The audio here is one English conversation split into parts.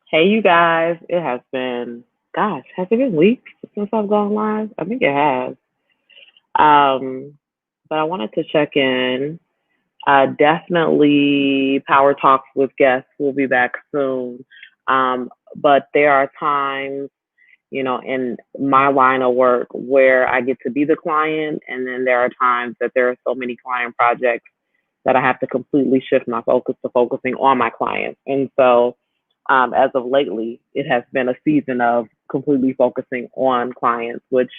Hey, you guys. It has been, gosh, has it been weeks since I've gone live? I think it has. Um, but I wanted to check in. Definitely Power Talks with guests will be back soon. But there are times, in my line of work where I get to be the client, and then there are times that there are so many client projects that I have to completely shift my focus to focusing on my clients. And so, as of lately, it has been a season of completely focusing on clients, which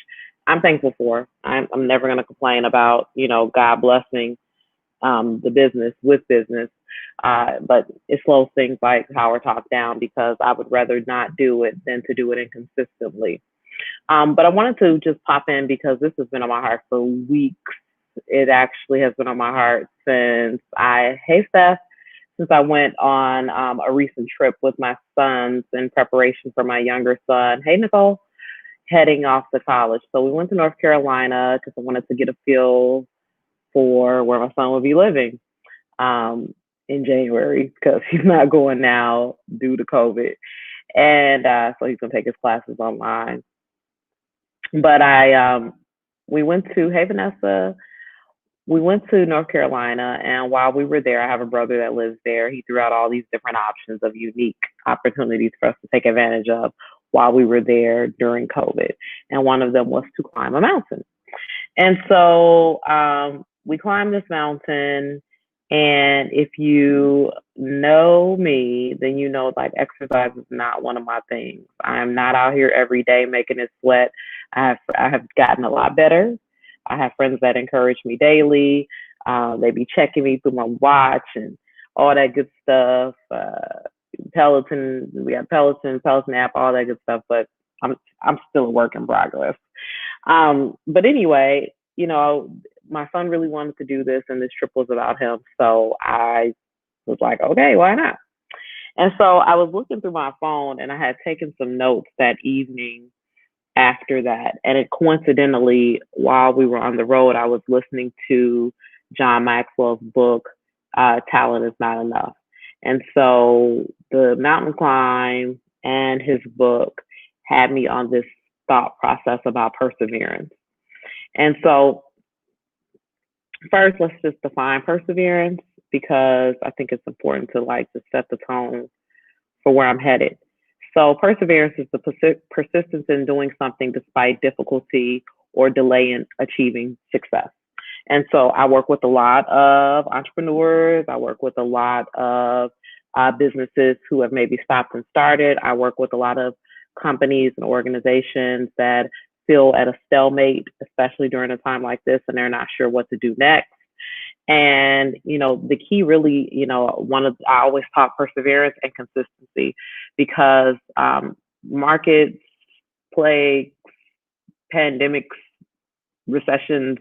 I'm thankful for. I'm never going to complain about, God blessing the business with business. But it slows things like Power Talk down because I would rather not do it than to do it inconsistently. But I wanted to just pop in because this has been on my heart for weeks. It actually has been on my heart hey Steph, since I went on a recent trip with my sons in preparation for my younger son. Hey Nicole, heading off to college. So we went to North Carolina because I wanted to get a feel for where my son will be living um, in January because he's not going now due to COVID. And so he's going to take his classes online. But we went to, hey Vanessa, we went to North Carolina, and while we were there, I have a brother that lives there. He threw out all these different options of unique opportunities for us to take advantage of while we were there during COVID. And one of them was to climb a mountain. And so we climbed this mountain. And if you know me, then you know like exercise is not one of my things. I am not out here every day making it sweat. I have gotten a lot better. I have friends that encourage me daily. They be checking me through my watch and all that good stuff. Peloton, we have Peloton app, all that good stuff. But I'm still a work in progress. But anyway, my son really wanted to do this, and this trip was about him. So I was like, okay, why not? And so I was looking through my phone, and I had taken some notes that evening after that. And it coincidentally, while we were on the road, I was listening to John Maxwell's book, Talent is Not Enough. And so the mountain climb and his book had me on this thought process about perseverance. And so, first, let's just define perseverance because I think it's important to like to set the tone for where I'm headed. So, perseverance is the persistence in doing something despite difficulty or delay in achieving success. And so, I work with a lot of entrepreneurs. I work with a lot of businesses who have maybe stopped and started. I work with a lot of companies and organizations that feel at a stalemate, especially during a time like this, and they're not sure what to do next. And, the key really, I always talk perseverance and consistency because markets, plagues, pandemics, recessions,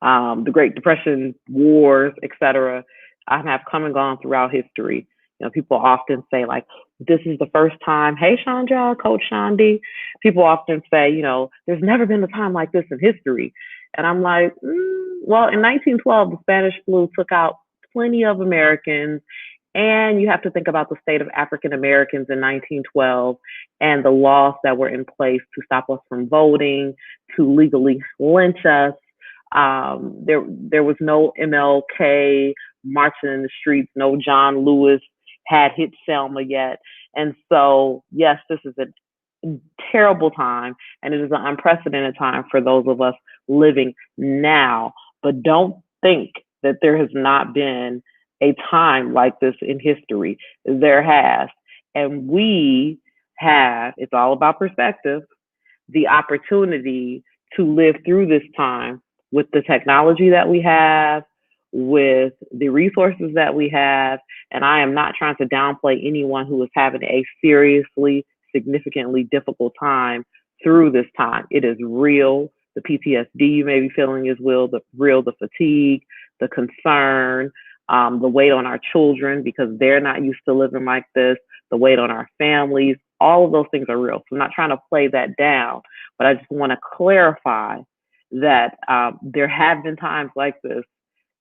the Great Depression, wars, etc., have come and gone throughout history. People often say like, this is the first time. Hey, Chandra, Coach Shandi. People often say, there's never been a time like this in history. And I'm like, well, in 1912, the Spanish flu took out plenty of Americans. And you have to think about the state of African Americans in 1912 and the laws that were in place to stop us from voting, to legally lynch us. There was no MLK marching in the streets, no John Lewis had hit Selma yet. And so, yes, this is a terrible time, and it is an unprecedented time for those of us living now. But don't think that there has not been a time like this in history. There has. And we have, it's all about perspective, the opportunity to live through this time with the technology that we have, with the resources that we have. And I am not trying to downplay anyone who is having a seriously, significantly difficult time through this time. It is real. The PTSD you may be feeling is real, the fatigue, the concern, the weight on our children because they're not used to living like this, the weight on our families. All of those things are real. So I'm not trying to play that down, but I just want to clarify that there have been times like this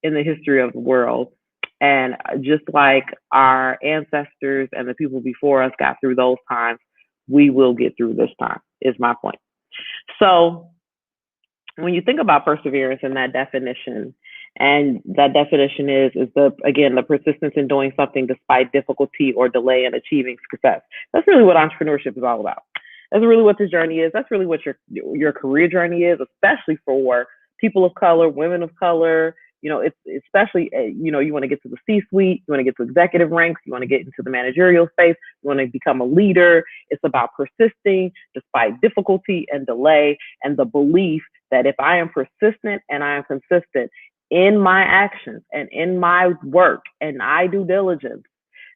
in the history of the world. And just like our ancestors and the people before us got through those times, we will get through this time, is my point. So when you think about perseverance and that definition, and that definition is the persistence in doing something despite difficulty or delay in achieving success. That's really what entrepreneurship is all about. That's really what this journey is. That's really what your career journey is, especially for people of color, women of color. It's especially, you want to get to the C-suite, you want to get to executive ranks, you want to get into the managerial space, you want to become a leader. It's about persisting despite difficulty and delay, and the belief that if I am persistent and I am consistent in my actions and in my work and I do diligence,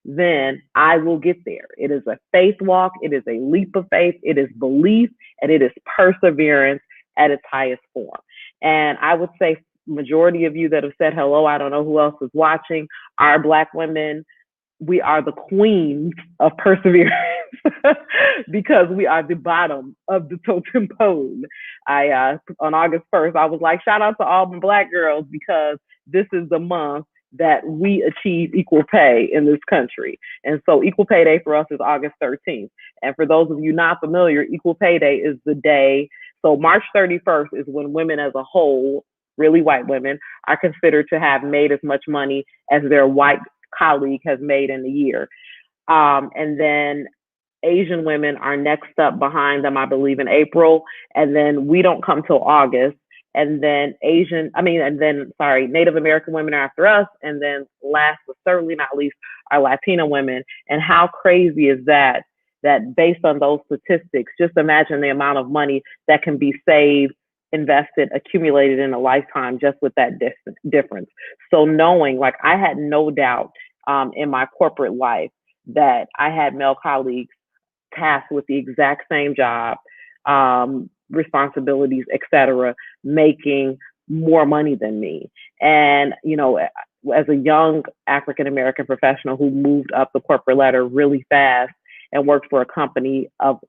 then I will get there. It is a faith walk. It is a leap of faith. It is belief, and it is perseverance at its highest form. And I would say majority of you that have said hello, I don't know who else is watching, are Black women. We are the queens of perseverance because we are the bottom of the totem pole. On August 1st, I was like, shout out to all the Black girls, because this is the month that we achieve equal pay in this country. And so equal pay day for us is August 13th. And for those of you not familiar, equal pay day is the day. So March 31st is when women as a whole, really white women, are considered to have made as much money as their white colleague has made in a year. And then Asian women are next up behind them, I believe, in April. And then we don't come till August. And then Native American women are after us. And then last but certainly not least, are Latina women. And how crazy is that based on those statistics, just imagine the amount of money that can be saved, invested, accumulated in a lifetime just with that difference. So knowing, like, I had no doubt in my corporate life that I had male colleagues tasked with the exact same job, responsibilities, etc., making more money than me. And, as a young African-American professional who moved up the corporate ladder really fast and worked for a company of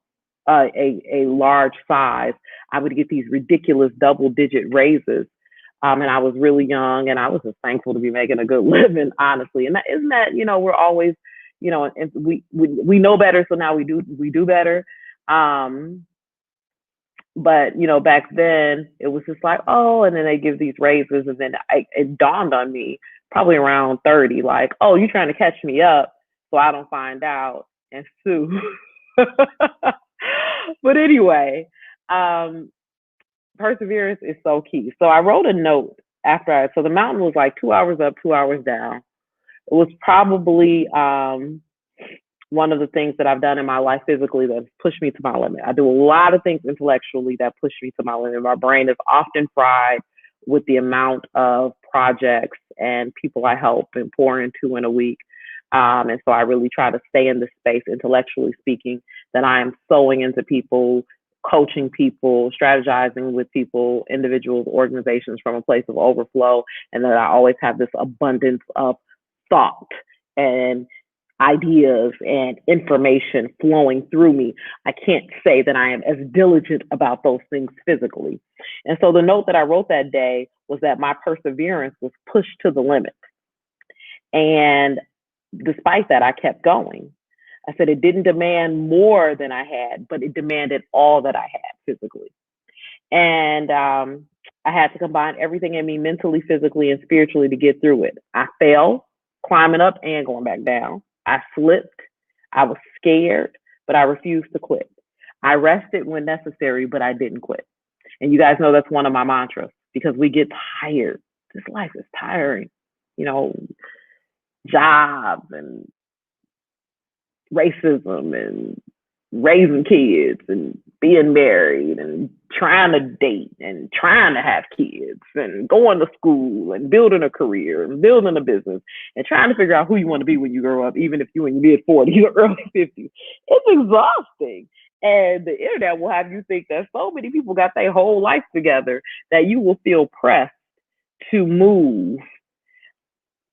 a large size, I would get these ridiculous double-digit raises. And I was really young, and I was just thankful to be making a good living, honestly. And isn't that, we're always, and we know better, so now we do better. But back then it was just like, oh, and then they give these raises, and then it dawned on me probably around 30, like, oh, you're trying to catch me up so I don't find out and sue. But anyway, perseverance is so key. So I wrote a note so the mountain was like 2 hours up, 2 hours down. It was probably one of the things that I've done in my life physically that pushed me to my limit. I do a lot of things intellectually that push me to my limit. My brain is often fried with the amount of projects and people I help and pour into in a week. And so I really try to stay in this space, intellectually speaking, that I am sewing into people, coaching people, strategizing with people, individuals, organizations from a place of overflow, and that I always have this abundance of thought and ideas and information flowing through me. I can't say that I am as diligent about those things physically. And so the note that I wrote that day was that my perseverance was pushed to the limit. And despite that, I kept going. I said it didn't demand more than I had, but it demanded all that I had physically. And I had to combine everything in me mentally, physically, and spiritually to get through it. I fell, climbing up and going back down. I slipped. I was scared, but I refused to quit. I rested when necessary, but I didn't quit. And you guys know that's one of my mantras, because we get tired. This life is tiring. Jobs and racism and raising kids and being married and trying to date and trying to have kids and going to school and building a career and building a business and trying to figure out who you want to be when you grow up, even if you're in your mid-40s or early 50s. It's exhausting. And the internet will have you think that so many people got their whole life together that you will feel pressed to move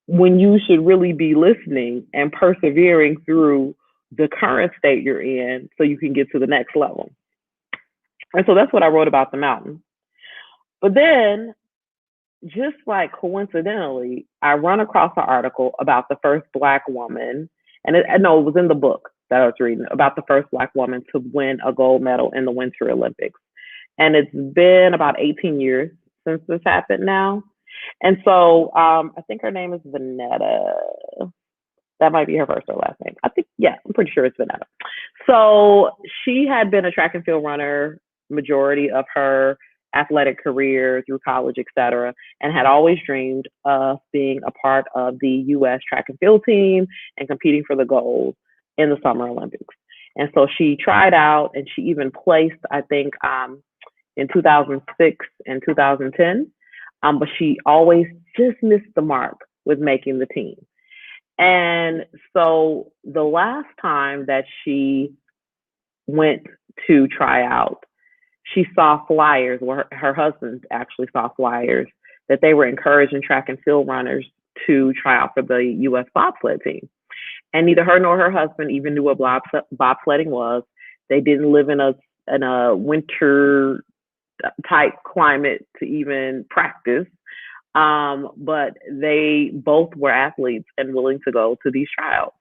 when you should really be listening and persevering through the current state you're in so you can get to the next level. And so that's what I wrote about the mountain. But then just like coincidentally, I run across an article about the first Black woman, and no, it was in the book that I was reading about the first Black woman to win a gold medal in the Winter Olympics. And it's been about 18 years since this happened now. And so I think her name is Vanetta. That might be her first or last name. I think, yeah, I'm pretty sure it's Vanetta. So she had been a track and field runner majority of her athletic career through college, et cetera, and had always dreamed of being a part of the U.S. track and field team and competing for the gold in the Summer Olympics. And so she tried out and she even placed, I think, in 2006 and 2010. But she always just missed the mark with making the team. And so the last time that she went to try out, she saw flyers where her husband actually saw flyers that they were encouraging track and field runners to try out for the U.S. bobsled team. And neither her nor her husband even knew what bobsledding was. They didn't live in a winter type climate to even practice. But they both were athletes and willing to go to these trials.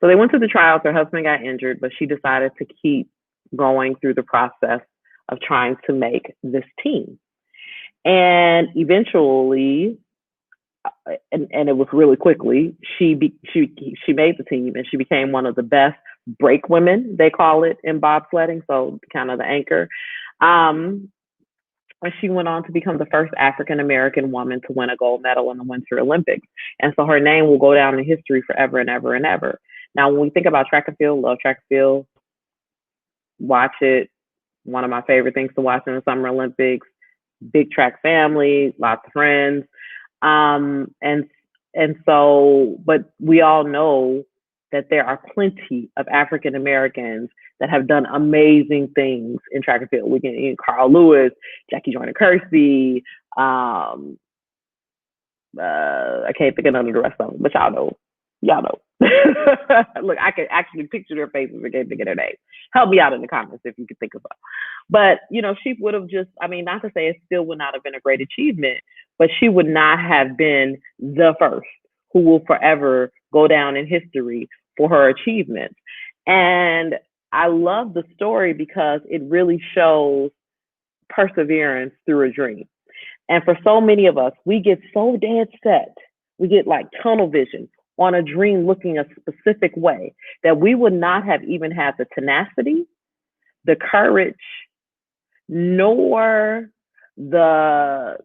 So they went to the trials. Her husband got injured, but she decided to keep going through the process of trying to make this team. And eventually, and it was really quickly, she made the team and she became one of the best break women, they call it in bobsledding, so kind of the anchor. And she went on to become the first African American woman to win a gold medal in the Winter Olympics. And so her name will go down in history forever and ever and ever. Now, when we think about track and field, love track and field, watch it. One of my favorite things to watch in the Summer Olympics. Big track family, lots of friends. And so, but we all know that there are plenty of African Americans that have done amazing things in track and field. We can Carl Lewis, Jackie Joyner Kersee. I can't think of none of the rest of them, but y'all know. Look, I can actually picture their faces and can't think of their names. Help me out in the comments if you can think of them. But she would have just, not to say it still would not have been a great achievement, but she would not have been the first who will forever go down in history for her achievements. And I love the story because it really shows perseverance through a dream. And for so many of us, we get so dead set, we get like tunnel vision on a dream looking a specific way that we would not have even had the tenacity, the courage, nor the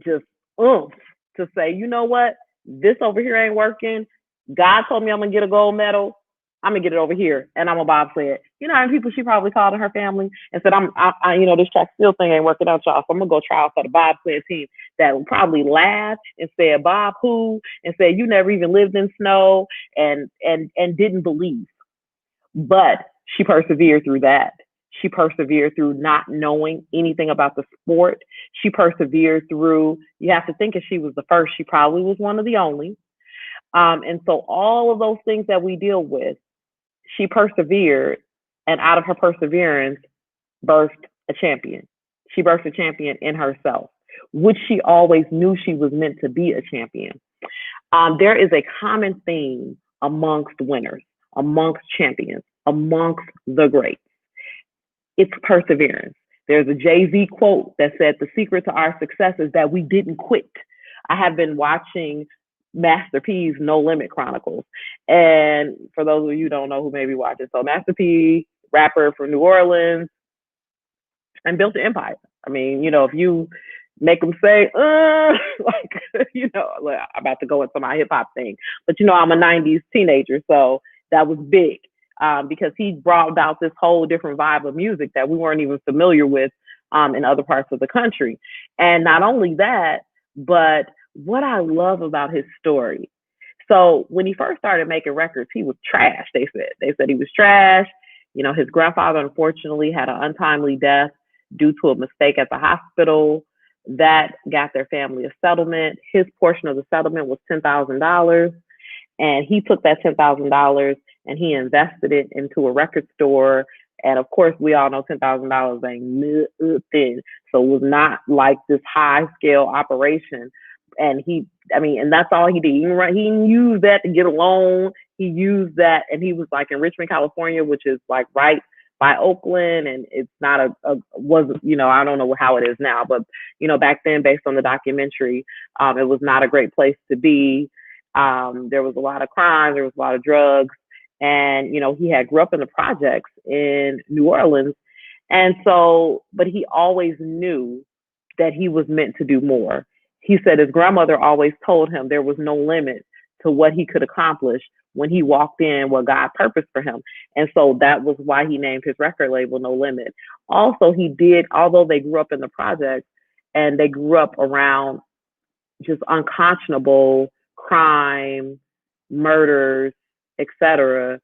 just oomph to say, you know what, this over here ain't working. God told me I'm gonna get a gold medal. I'm gonna get it over here, and I'm a bobsled. You know how many people she probably called in her family and said, this track still thing ain't working out, y'all. So I'm gonna go try out for the bobsled team. That will probably laugh and say, Bob who, and say, you never even lived in snow, and didn't believe. But she persevered through that. She persevered through not knowing anything about the sport. She persevered through, you have to think if she was the first, she probably was one of the only. And so all of those things that we deal with, she persevered, and out of her perseverance, birthed a champion. She birthed a champion in herself, which she always knew she was meant to be a champion. There is a common theme amongst winners, amongst champions, amongst the greats. It's perseverance. There's a Jay-Z quote that said, the secret to our success is that we didn't quit. I have been watching Master P's No Limit Chronicles. And for those of you who don't know who may be watching, so Master P, rapper from New Orleans, and built an empire. If you make them say, I'm about to go into my hip hop thing, but I'm a 90s teenager, so that was big because he brought about this whole different vibe of music that we weren't even familiar with in other parts of the country. And not only that, but what I love about his story. So when he first started making records, he was trash. They said he was trash. His grandfather unfortunately had an untimely death due to a mistake at the hospital. That got their family a settlement. His portion of the settlement was $10,000. And he took that $10,000 and he invested it into a record store And of course, we all know $10,000 ain't nothing. So it was not like this high scale operation. And and that's all he did. He didn't use that to get a loan. He used that, and he was like in Richmond, California, which is like right by Oakland, and it's not was, I don't know how it is now, but back then, based on the documentary, it was not a great place to be. There was a lot of crime, there was a lot of drugs, and he had grew up in the projects in New Orleans, and so, but he always knew that he was meant to do more. He said his grandmother always told him there was no limit to what he could accomplish when he walked in what God purposed for him. And so that was why he named his record label No Limit. Also, although they grew up in the projects and they grew up around just unconscionable crime, murders, etc.,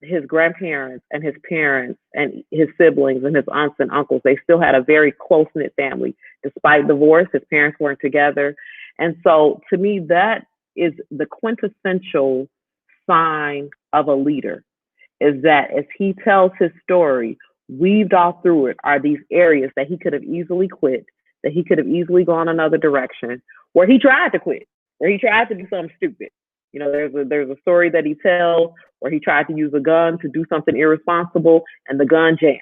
his grandparents and his parents and his siblings and his aunts and uncles, they still had a very close-knit family. Despite divorce, his parents weren't together. And so to me, that is the quintessential sign of a leader, is that as he tells his story, weaved all through it are these areas that he could have easily quit, that he could have easily gone another direction, where he tried to quit, where he tried to do something stupid. There's a story that he tells where he tried to use a gun to do something irresponsible, and the gun jammed.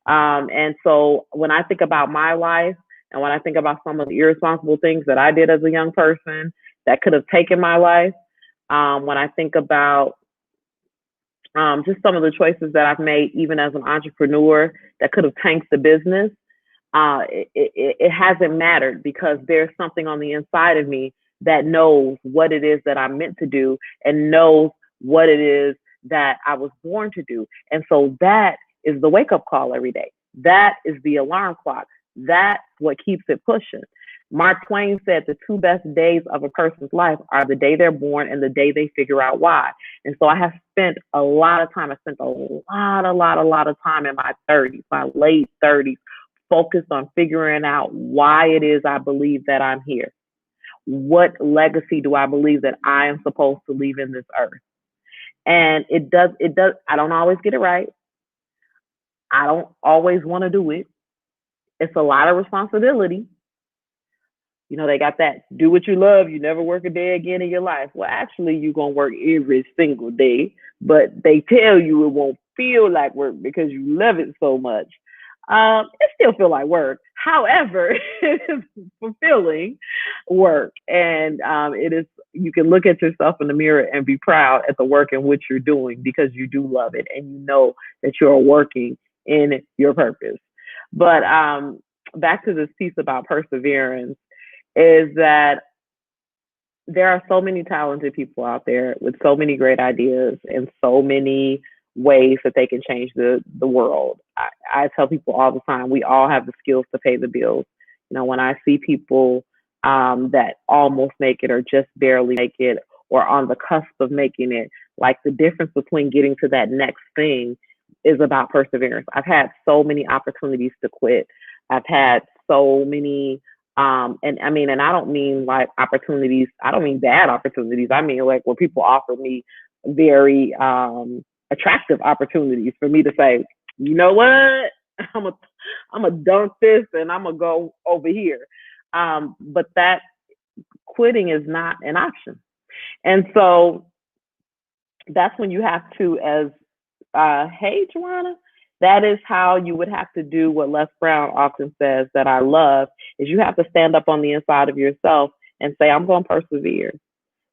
And so when I think about my life, and when I think about some of the irresponsible things that I did as a young person that could have taken my life, when I think about just some of the choices that I've made, even as an entrepreneur, that could have tanked the business, it hasn't mattered, because there's something on the inside of me that knows what it is that I'm meant to do and knows what it is that I was born to do. And so that is the wake-up call every day. That is the alarm clock. That's what keeps it pushing. Mark Twain said the two best days of a person's life are the day they're born and the day they figure out why. And so I have spent a lot of time. I spent a lot of time in my 30s, my late 30s, focused on figuring out why it is I believe that I'm here. What legacy do I believe that I am supposed to leave in this earth? And it does, I don't always get it right. I don't always want to do it. It's a lot of responsibility. They got that, do what you love, you never work a day again in your life. Well, actually, you're going to work every single day, but they tell you it won't feel like work because you love it so much. It still feel like work. However, it's fulfilling work. And you can look at yourself in the mirror and be proud at the work in which you're doing, because you do love it and you know that you're working in your purpose. But back to this piece about perseverance, is that there are so many talented people out there with so many great ideas and so many ways that they can change the world. I tell people all the time, we all have the skills to pay the bills. When I see people that almost make it or just barely make it or on the cusp of making it, like the difference between getting to that next thing is about perseverance. I've had so many opportunities to quit. I've had so many and I don't mean like opportunities. I don't mean bad opportunities. I mean like where people offer me very attractive opportunities for me to say, you know what, I'm a dunk this and I'm gonna go over here. But that quitting is not an option, and so that's when you have to, as hey Joanna, that is how you would have to do what Les Brown often says that I love, is you have to stand up on the inside of yourself and say, I'm going to persevere.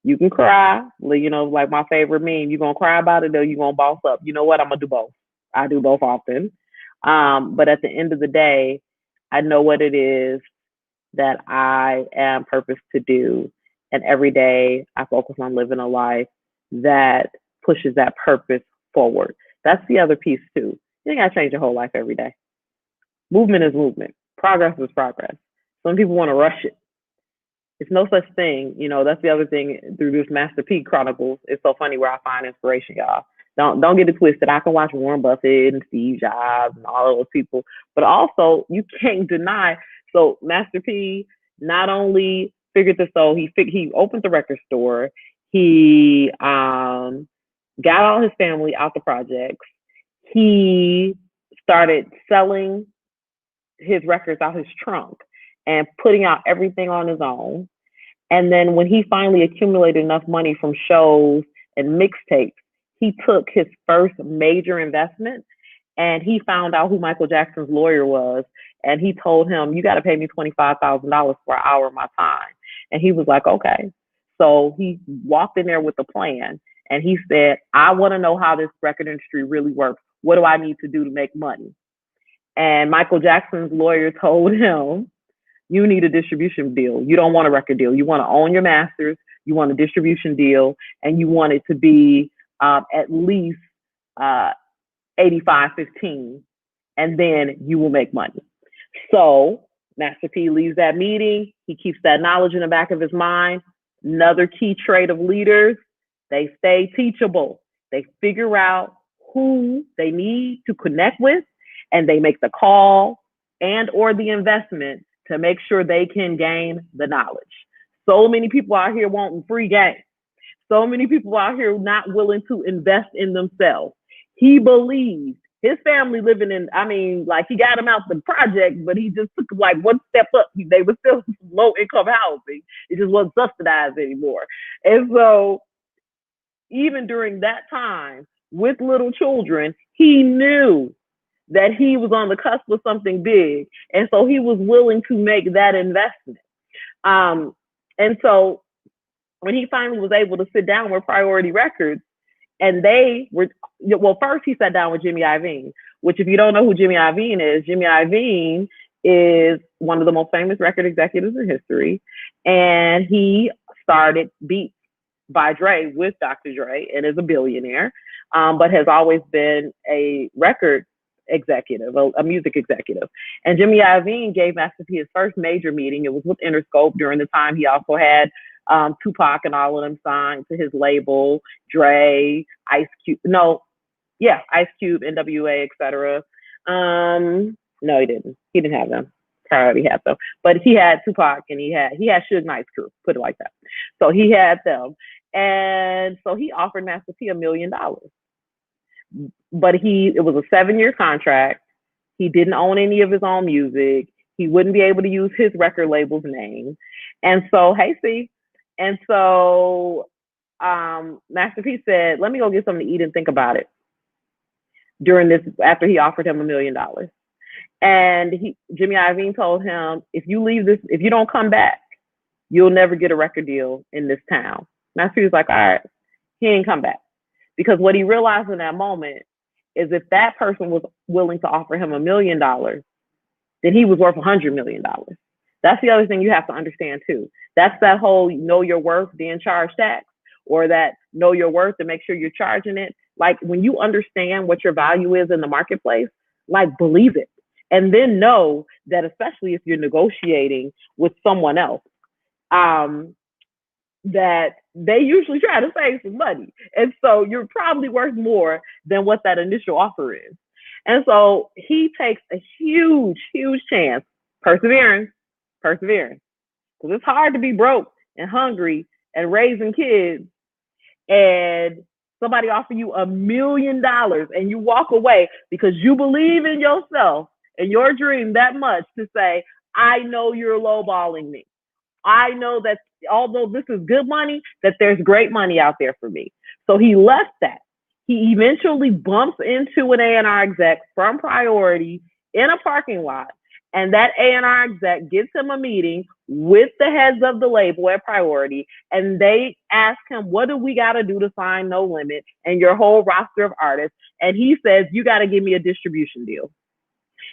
You can cry, like my favorite meme, you're going to cry about it or you're going to boss up. You know what? I'm going to do both. I do both often. But at the end of the day, I know what it is that I am purposed to do. And every day I focus on living a life that pushes that purpose forward. That's the other piece too. You ain't got to change your whole life every day. Movement is movement. Progress is progress. Some people want to rush it. It's no such thing. That's the other thing through this Master P Chronicles. It's so funny where I find inspiration, y'all. Don't get it twisted. I can watch Warren Buffett and Steve Jobs and all of those people, but also you can't deny. So Master P not only figured this out, he opened the record store. He got all his family out the projects. he started selling his records out his trunk and putting out everything on his own. And then when he finally accumulated enough money from shows and mixtapes, he took his first major investment and he found out who Michael Jackson's lawyer was. And he told him, "You got to pay me $25,000 for an hour of my time." And he was like, "Okay." So he walked in there with a plan and he said, "I want to know how this record industry really works. What do I need to do to make money?" And Michael Jackson's lawyer told him, "You need a distribution deal. You don't want a record deal. You want to own your masters. You want a distribution deal, and you want it to be at least 85-15, and then you will make money." So Master P leaves that meeting. He keeps that knowledge in the back of his mind. Another key trait of leaders, they stay teachable. They figure out who they need to connect with, and they make the call and or the investment to make sure they can gain the knowledge. So many people out here wanting free game. So many people out here not willing to invest in themselves. He believed his family living in, I mean, like he got him out the project, but he just took like one step up. They were still low income housing. It just wasn't subsidized anymore. And so even during that time with little children, he knew that he was on the cusp of something big. And so he was willing to make that investment. And so when he finally was able to sit down with Priority Records, and they were, well, first he sat down with Jimmy Iovine, which if you don't know who Jimmy Iovine is one of the most famous record executives in history. And he started Beats by Dre with Dr. Dre and is a billionaire, but has always been a record executive, a music executive. And Jimmy Iovine gave Master P his first major meeting. It was with Interscope during the time he also had Tupac and all of them signed to his label, Dre, Ice Cube, Ice Cube, NWA, etc. No, he didn't. He didn't have them. Priority had them, but he had Tupac and he had Suge Knight's crew. Put it like that. So he had them, and so he offered Master P $1 million. But it was a 7-year contract. He didn't own any of his own music. He wouldn't be able to use his record label's name. And so, Master P said, "Let me go get something to eat and think about it." During this, after he offered him $1 million. And Jimmy Iovine told him, if you don't come back, you'll never get a record deal in this town. Master P was like, all right, he ain't come back. Because what he realized in that moment is if that person was willing to offer him $1 million, then he was worth $100 million. That's the other thing you have to understand too. That's that whole know your worth, then charge tax, or that know your worth and make sure you're charging it. Like when you understand what your value is in the marketplace, like believe it. And then know that especially if you're negotiating with someone else, that they usually try to save some money. And so you're probably worth more than what that initial offer is. And so he takes a huge, huge chance, persevering. Because it's hard to be broke and hungry and raising kids and somebody offer you $1 million and you walk away because you believe in yourself and your dream that much to say, I know you're lowballing me. I know that although this is good money, that there's great money out there for me. So he left that. He eventually bumps into an A&R exec from Priority in a parking lot. And that A&R exec gives him a meeting with the heads of the label at Priority. And they ask him, what do we got to do to sign No Limit and your whole roster of artists? And he says, you got to give me a distribution deal.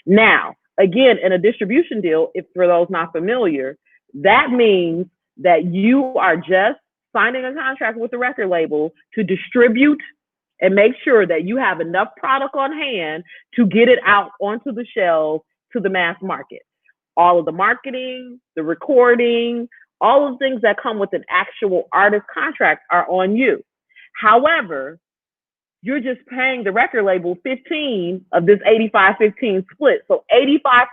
Now, again, in a distribution deal, if for those not familiar, that means that you are just signing a contract with the record label to distribute and make sure that you have enough product on hand to get it out onto the shelves to the mass market. All of the marketing, the recording, all of the things that come with an actual artist contract are on you. However, you're just paying the record label 15 of this 85-15 split. So 85%,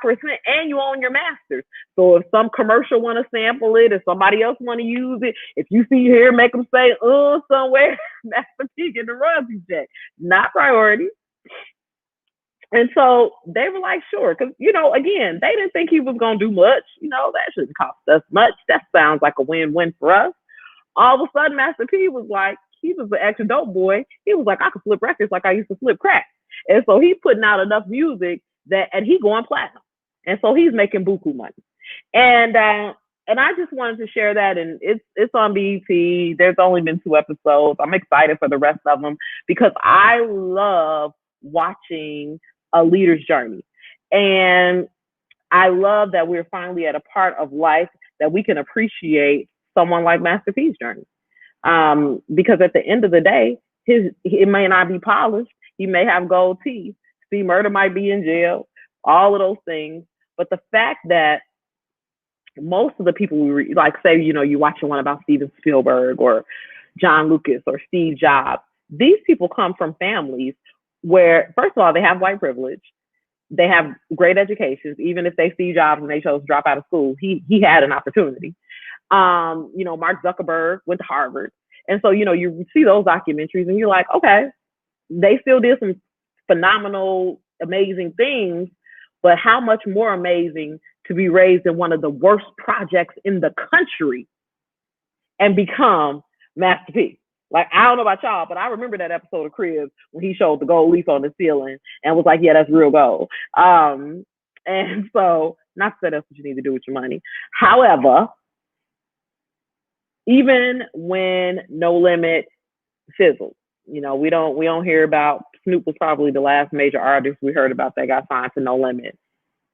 and you own your masters. So if some commercial want to sample it, if somebody else want to use it, if you see here, make them say, somewhere, Master P get the royalty check. Not Priority. And so they were like, sure, because again, they didn't think he was gonna do much. That shouldn't cost us much. That sounds like a win-win for us. All of a sudden, Master P was like, he was an extra dope boy. He was like, I could flip records like I used to flip crack. And so he's putting out enough music and he going platinum. And so he's making buku money. And I just wanted to share that, and it's on BET. There's only been 2 episodes. I'm excited for the rest of them because I love watching a leader's journey, and I love that we're finally at a part of life that we can appreciate someone like Master P's journey. Because at the end of the day, it may not be polished. He may have gold teeth. C Murder might be in jail. All of those things, but the fact that most of the people like, say, you're watching one about Steven Spielberg or John Lucas or Steve Jobs. These people come from families where, first of all, they have white privilege. They have great educations. Even if they Steve Jobs and they chose to drop out of school, he had an opportunity. Mark Zuckerberg went to Harvard. And so, you see those documentaries and you're like, okay, they still did some phenomenal, amazing things, but how much more amazing to be raised in one of the worst projects in the country and become Master P. Like, I don't know about y'all, but I remember that episode of Cribs when he showed the gold leaf on the ceiling and was like, yeah, that's real gold. And so, not to say that's what you need to do with your money. However, even when No Limit fizzled, we don't hear about, Snoop was probably the last major artist we heard about that got signed to No Limit.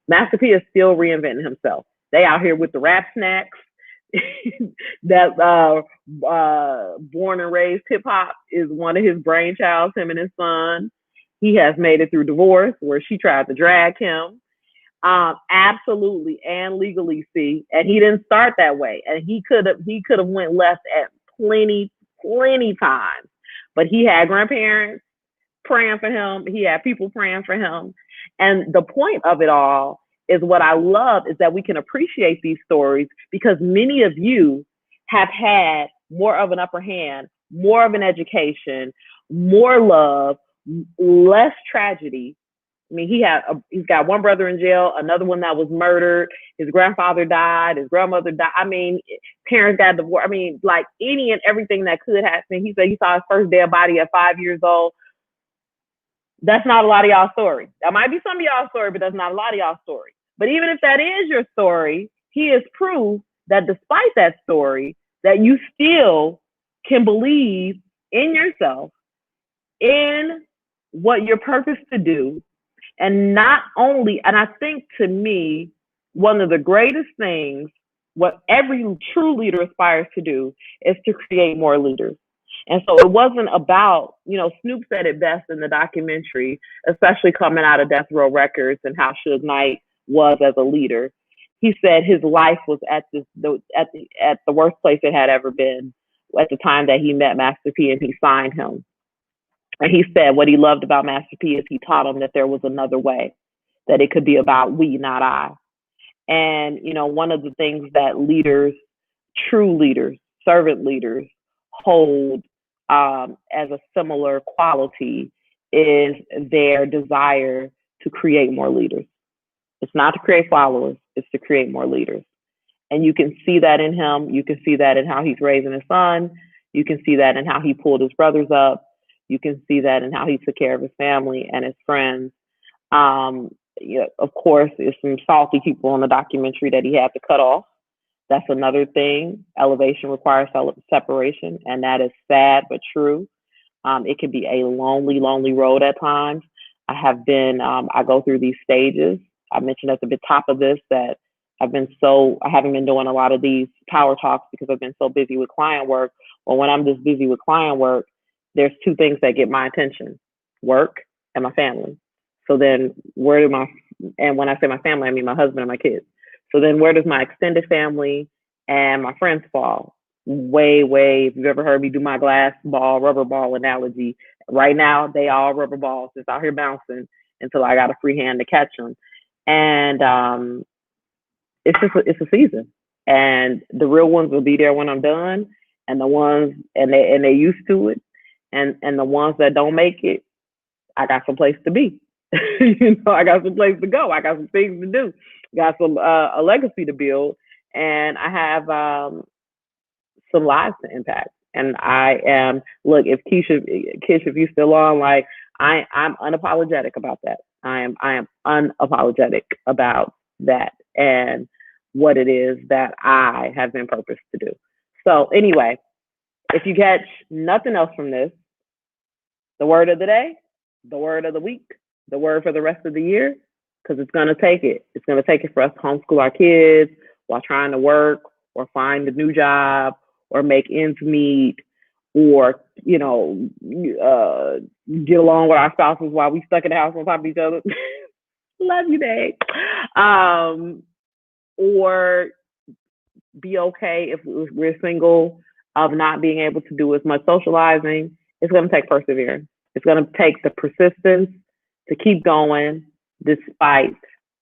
Master P is still reinventing himself. They out here with the rap snacks. That born and raised hip hop is one of his brainchilds, him and his son. He has made it through divorce where she tried to drag him. Absolutely, and legally, see. And he didn't start that way. And he could have went left at plenty times. But he had grandparents praying for him. He had people praying for him. And the point of it all is, what I love is that we can appreciate these stories because many of you have had more of an upper hand, more of an education, more love, less tragedy. I mean, he's got one brother in jail, another one that was murdered. His grandfather died. His grandmother died. I mean, parents got divorced. I mean, like any and everything that could happen. He said he saw his first dead body at 5 years old. That's not a lot of y'all's story. That might be some of y'all's story, but that's not a lot of y'all's story. But even if that is your story, he is proof that despite that story, that you still can believe in yourself, in what you're purposed to do. And not only, and I think to me, one of the greatest things, what every true leader aspires to do is to create more leaders. And so it wasn't about, Snoop said it best in the documentary, especially coming out of Death Row Records and how Suge Knight was as a leader. He said his life was at the worst place it had ever been at the time that he met Master P and he signed him. And he said what he loved about Master P is he taught him that there was another way, that it could be about we, not I. And, one of the things that leaders, true leaders, servant leaders hold as a similar quality is their desire to create more leaders. It's not to create followers, it's to create more leaders. And you can see that in him. You can see that in how he's raising his son. You can see that in how he pulled his brothers up. You can see that in how he took care of his family and his friends. Of course, there's some salty people on the documentary that he had to cut off. That's another thing. Elevation requires separation, and that is sad but true. It can be a lonely, lonely road at times. I go through these stages. I mentioned at the top of this that I haven't been doing a lot of these power talks because I've been so busy with client work. Well, when I'm this busy with client work, there's 2 things that get my attention: work and my family. So then and when I say my family, I mean my husband and my kids. So then where does my extended family and my friends fall? Way, if you've ever heard me do my glass ball, rubber ball analogy, right now they all rubber balls. It's out here bouncing until I got a free hand to catch them. And it's a season. And the real ones will be there when I'm done. And the ones, and they're used to it. And the ones that don't make it, I got some place to be. I got some place to go. I got some things to do. Got some a legacy to build, and I have some lives to impact. And I am look if Kish, if you still on, like I'm unapologetic about that. I am unapologetic about that and what it is that I have been purposed to do. So anyway, if you catch nothing else from this, the word of the day, the word of the week, the word for the rest of the year, because it's going to take it. It's going to take it for us to homeschool our kids while trying to work or find a new job or make ends meet or, get along with our spouses while we stuck in the house on top of each other. Love you, babe. Or be okay if we're single of not being able to do as much socializing. It's going to take perseverance. It's going to take the persistence to keep going despite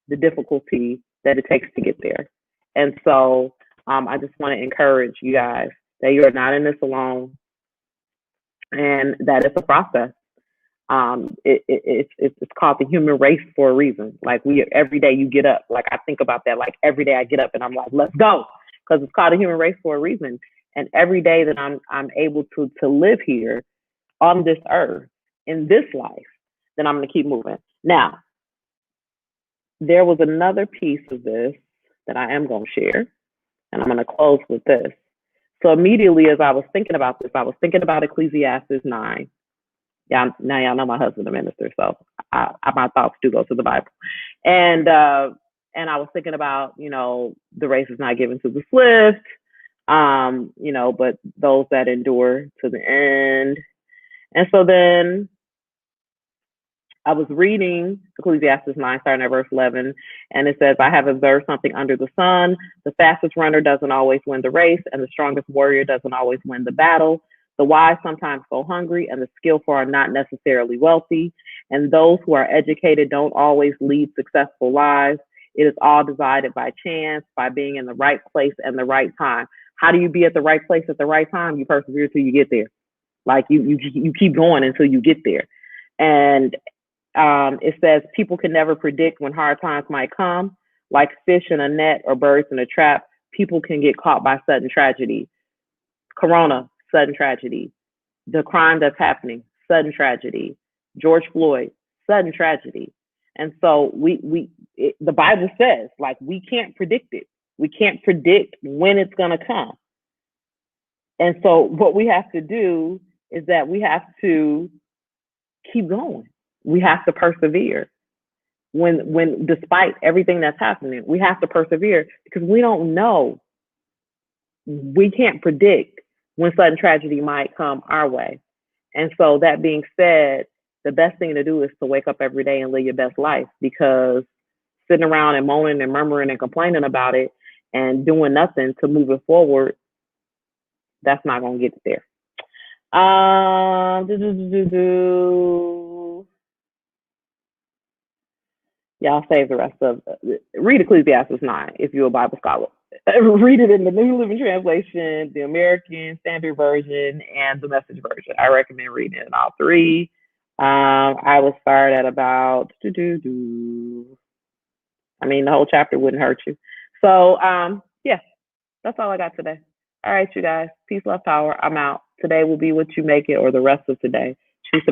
the difficulty that it takes to get there. And so I just want to encourage you guys that you are not in this alone and that it's a process. It's called the human race for a reason. Like every day you get up. Like I think about that. Like every day I get up and I'm like, let's go, because it's called a human race for a reason. And every day that I'm able to live here on this earth in this life, then I'm going to keep moving. Now, there was another piece of this that I am going to share, and I'm going to close with this. So immediately as I was thinking about this, I was thinking about Ecclesiastes 9. Yeah, now y'all know my husband's a minister, so my thoughts do go to the Bible. And I was thinking about, the race is not given to the swift, but those that endure to the end. And so then I was reading Ecclesiastes 9, starting at verse 11, and it says, I have observed something under the sun. The fastest runner doesn't always win the race, and the strongest warrior doesn't always win the battle. The wise sometimes go hungry, and the skillful are not necessarily wealthy. And those who are educated don't always lead successful lives. It is all decided by chance, by being in the right place and the right time. How do you be at the right place at the right time? You persevere till you get there. Like you keep going until you get there. And it says people can never predict when hard times might come. Like fish in a net or birds in a trap, people can get caught by sudden tragedy. Corona, sudden tragedy. The crime that's happening, sudden tragedy. George Floyd, sudden tragedy. And so the Bible says, like, we can't predict it. We can't predict when it's going to come. And so what we have to do is that we have to keep going. We have to persevere. When despite everything that's happening, we have to persevere because we don't know. We can't predict when sudden tragedy might come our way. And so that being said, the best thing to do is to wake up every day and live your best life, because sitting around and moaning and murmuring and complaining about it and doing nothing to move it forward, that's not going to get it there. Y'all save the rest of read Ecclesiastes 9 if you're a Bible scholar. Read it in the New Living Translation, the American Standard Version, and the Message Version. I recommend reading it in all three. I would start at about the whole chapter wouldn't hurt you. So yeah, that's all I got today. All right, you guys. Peace, love, power. I'm out. Today will be what you make it, or the rest of today. Choose to make